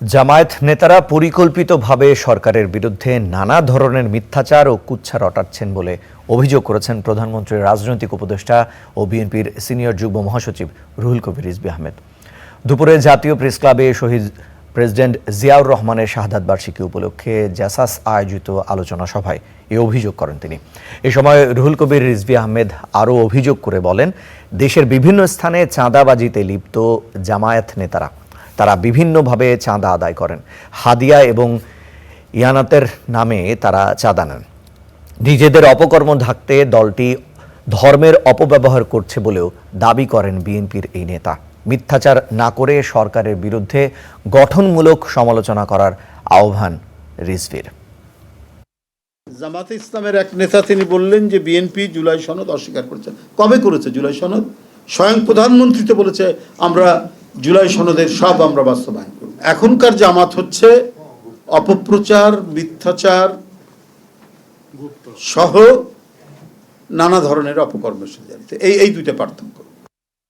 জামায়াত নেতারা পরিকল্পিতভাবে সরকারের বিরুদ্ধে নানা ধরনের মিথ্যাচার ও কুৎসা রটাচ্ছেন বলে অভিযোগ করেছেন প্রধানমন্ত্রীর রাজনৈতিক উপদেষ্টা ও বিএনপির সিনিয়র যুগ্ম মহাসচিব রুহুল কবির রিজভী আহমেদ। দুপুরে জাতীয় প্রেস ক্লাবে শহীদ প্রেসিডেন্ট জিয়াউর রহমানের শাহাদাত বার্ষিকী উপলক্ষে জাসাস আয়োজিত আলোচনা সভায় এ অভিযোগ করেন তিনি। এ সময় রুহুল কবির রিজভী আহমেদ আরও অভিযোগ করে বলেন, দেশের বিভিন্ন স্থানে চাঁদাবাজিতে লিপ্ত জামায়াত নেতারা তারা বিভিন্নভাবে চাঁদা আদায় করেন। হাদিয়া এবং ইয়ানাতের নামে তারা চাঁদা নেন। নিজেদের অপকর্ম ঢাকতে দলটি ধর্মের অপব্যবহার করছে বলেও দাবি করেন বিএনপির এই নেতা। মিথ্যাচার না করে সরকারের বিরুদ্ধে গঠনমূলক সমালোচনা করার আহ্বান রিজভীর। জামাতে ইসলামের এক নেতা তিনি বললেন যে বিএনপি জুলাই সনদ অস্বীকার করেছে। কবে করেছে জুলাই সনদ? স্বয়ং প্রধানমন্ত্রী তো বলেছে আমরা জুলাই সনদের সব আমরা বাস্তবায়ন করব। এখনকার জামাত হচ্ছে অপপ্রচার, মিথ্যাচার সহ নানা ধরনের অপকর্মের সাথে এই দুইটা পার্থক্য।